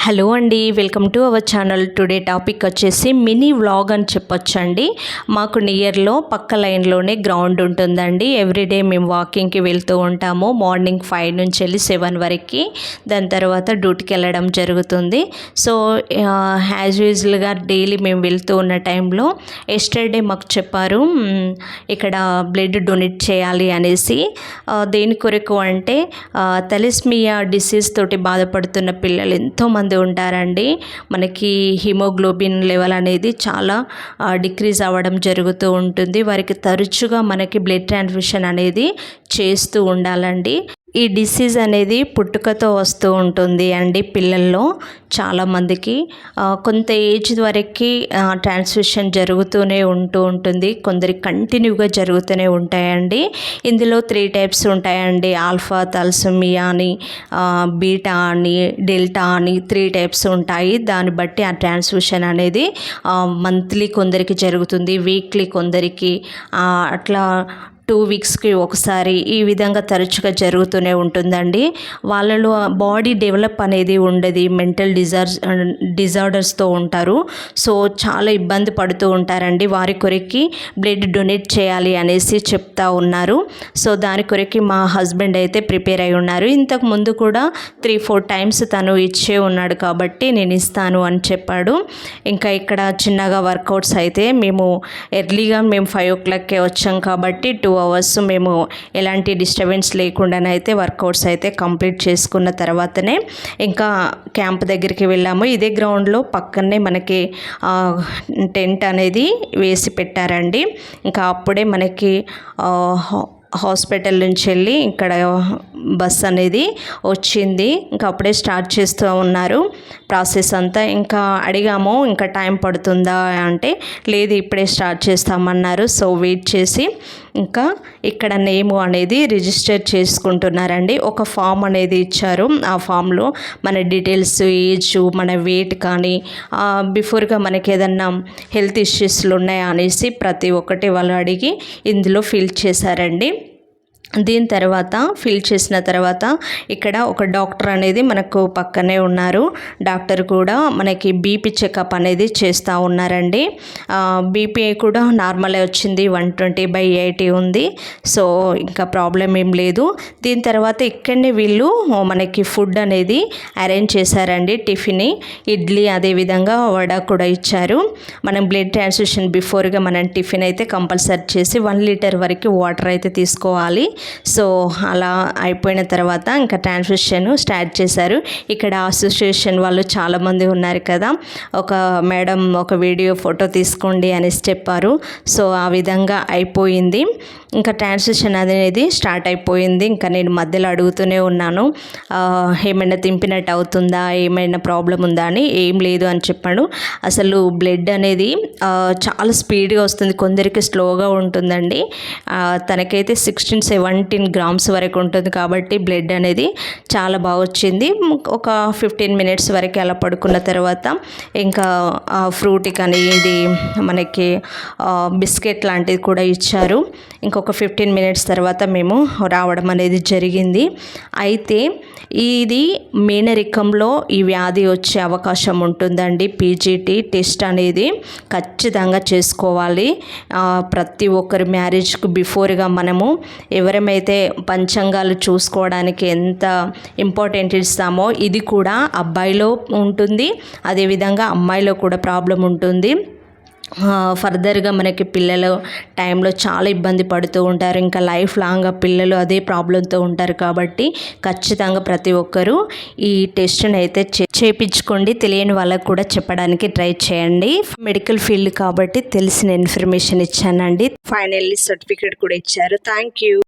Hello అండి, welcome to our channel. Today topic వచ్చేసి mini vlog అని చెప్పొచ్చండి. మాకు నియర్లో పక్క లైన్లోనే గ్రౌండ్ ఉంటుందండి. ఎవ్రీడే మేము వాకింగ్కి వెళ్తూ ఉంటాము. మార్నింగ్ 5 నుంచి వెళ్ళి 7 వరకు. దాని తర్వాత డ్యూటీకి వెళ్ళడం జరుగుతుంది. సో యాజ్ యూజువల్గా డైలీ మేము వెళ్తూ ఉన్న టైంలో ఎస్టర్డే మాకు చెప్పారు ఇక్కడ బ్లడ్ డొనేట్ చేయాలి అనేసి. దేని కొరకు అంటే థాలసీమియా డిసీజ్ తోటి బాధపడుతున్న పిల్లలు ఎంతోమంది ఉంటారండి. మనకి హిమోగ్లోబిన్ లెవెల్ అనేది చాలా డిక్రీజ్ అవ్వడం జరుగుతూ ఉంటుంది. వారికి తరచుగా మనకి బ్లడ్ ట్రాన్స్ఫ్యూషన్ అనేది చేస్తూ ఉండాలండి. ఈ డిసీజ్ అనేది పుట్టుకతో వస్తూ ఉంటుంది అండి పిల్లల్లో చాలామందికి. కొంత ఏజ్ వరకు ట్రాన్స్ఫ్యూషన్ జరుగుతూనే ఉంటుంది. కొందరికి కంటిన్యూగా జరుగుతూనే ఉంటాయండి. ఇందులో 3 టైప్స్ ఉంటాయండి. ఆల్ఫా థాలసీమియా అని, బీటా అని, డెల్టా అని 3 టైప్స్ ఉంటాయి. దాన్ని బట్టి ఆ ట్రాన్స్ఫ్యూషన్ అనేది మంత్లీ కొందరికి జరుగుతుంది, వీక్లీ కొందరికి, అట్లా 2 వీక్స్కి ఒకసారి, ఈ విధంగా తరచుగా జరుగుతూనే ఉంటుందండి. వాళ్ళలో బాడీ డెవలప్ అనేది ఉండదు, మెంటల్ డిజార్డర్స్తో ఉంటారు. సో చాలా ఇబ్బంది పడుతూ ఉంటారండి. వారి కొరికి బ్లడ్ డొనేట్ చేయాలి అనేసి చెప్తా ఉన్నారు. సో దాని కొరికి మా హస్బెండ్ అయితే ప్రిపేర్ అయి ఉన్నారు. ఇంతకు ముందు కూడా 3-4 టైమ్స్ తను ఇచ్చే ఉన్నాడు కాబట్టి నేను ఇస్తాను అని చెప్పాడు. ఇంకా ఇక్కడ చిన్నగా వర్కౌట్స్ అయితే మేము ఎర్లీగా 5 o'clockకే వచ్చాం కాబట్టి 2 hours మేము ఎలాంటి డిస్టర్బెన్స్ లేకుండానైతే వర్కౌట్స్ అయితే కంప్లీట్ చేసుకున్న తర్వాతనే ఇంకా క్యాంప్ దగ్గరికి వెళ్ళాము. ఇదే గ్రౌండ్లో పక్కనే మనకి టెంట్ అనేది వేసి పెట్టారండి. ఇంకా అప్పుడే మనకి హాస్పిటల్ నుంచి వెళ్ళి ఇక్కడ బస్ అనేది వచ్చింది. ఇంకా అప్పుడే స్టార్ట్ చేస్తూ ఉన్నారు ప్రాసెస్ అంతా. ఇంకా అడిగాము ఇంకా టైం పడుతుందా అంటే లేదు ఇప్పుడే స్టార్ట్ చేస్తామన్నారు. సో వెయిట్ చేసి ఇంకా ఇక్కడ నేమ్ అనేది రిజిస్టర్ చేసుకుంటున్నారండి. ఒక ఫామ్ అనేది ఇచ్చారు. ఆ ఫామ్లో మన డీటెయిల్స్, ఏజ్, మన వెయిట్ కానీ బిఫోర్గా మనకి ఏదన్నా హెల్త్ ఇష్యూస్లు ఉన్నాయా అనేసి ప్రతి ఒక్కటి వాళ్ళు అడిగి ఇందులో ఫిల్ చేశారండి. దీని తర్వాత ఫిల్ చేసిన తర్వాత ఇక్కడ ఒక డాక్టర్ అనేది మనకు పక్కనే ఉన్నారు. డాక్టర్ కూడా మనకి బీపీ చెకప్ అనేది చేస్తూ ఉన్నారండి. బీపీ కూడా నార్మలే వచ్చింది, 120/80 ఉంది. సో ఇంకా ప్రాబ్లం ఏం లేదు. దీని తర్వాత ఇక్కడనే వీళ్ళు మనకి ఫుడ్ అనేది అరేంజ్ చేశారండి. టిఫిన్, ఇడ్లీ, అదేవిధంగా వడ కూడా ఇచ్చారు. మనం బ్లడ్ ట్రాన్స్ఫ్యూషన్ బిఫోర్గా మనం టిఫిన్ అయితే కంపల్సరీ చేసి 1 లీటర్ వరకు వాటర్ అయితే తీసుకోవాలి. సో అలా అయిపోయిన తర్వాత ఇంకా ట్రాన్స్ఫ్యూషన్ స్టార్ట్ చేశారు. ఇక్కడ అసోసియేషన్ వాళ్ళు చాలామంది ఉన్నారు కదా. ఒక మేడం ఒక వీడియో ఫోటో తీసుకోండి అనేసి చెప్పారు. సో ఆ విధంగా అయిపోయింది. ఇంకా ట్రాన్స్ఫ్యూషన్ అనేది స్టార్ట్ అయిపోయింది. ఇంకా నేను మధ్యలో అడుగుతూనే ఉన్నాను ఏమైనా తింపినట్టు అవుతుందా, ఏమైనా ప్రాబ్లం ఉందా అని. ఏం లేదు అని చెప్పాడు. అసలు బ్లడ్ అనేది చాలా స్పీడ్గా వస్తుంది, కొందరికి స్లోగా ఉంటుందండి. తనకైతే 16-17 grams వరకు ఉంటుంది కాబట్టి బ్లడ్ అనేది చాలా బాగా వచ్చింది. ఒక 15 minutes వరకు అలా పడుకున్న తర్వాత ఇంకా ఫ్రూట్ కానీ ఇది మనకి బిస్కెట్ లాంటిది కూడా ఇచ్చారు. ఇంకొక 15 minutes తర్వాత మేము రావడం అనేది జరిగింది. అయితే ఇది మేనరికంలో ఈ వ్యాధి వచ్చే అవకాశం ఉంటుందండి. పీజీటీ టెస్ట్ అనేది ఖచ్చితంగా చేసుకోవాలి. ప్రతి ఒక్కరి మ్యారేజ్కి బిఫోర్గా మనము ఎవరమైతే పంచాంగాలు చూసుకోవడానికి ఎంత ఇంపార్టెంట్ ఇస్తామో ఇది కూడా అబ్బాయిలో ఉంటుంది, అదేవిధంగా అమ్మాయిలో కూడా ప్రాబ్లం ఉంటుంది. ఫర్దర్గా మనకి పిల్లలు టైంలో చాలా ఇబ్బంది పడుతూ ఉంటారు. ఇంకా లైఫ్ లాంగ్గా పిల్లలు అదే ప్రాబ్లంతో ఉంటారు కాబట్టి ఖచ్చితంగా ప్రతి ఒక్కరూ ఈ టెస్ట్ని అయితే చేయించుకోండి. తెలియని వాళ్ళకు కూడా చెప్పడానికి ట్రై చేయండి. మెడికల్ ఫీల్డ్ కాబట్టి తెలిసిన ఇన్ఫర్మేషన్ ఇచ్చానండి. ఫైనల్లీ సర్టిఫికేట్ కూడా ఇచ్చారు. Thank you.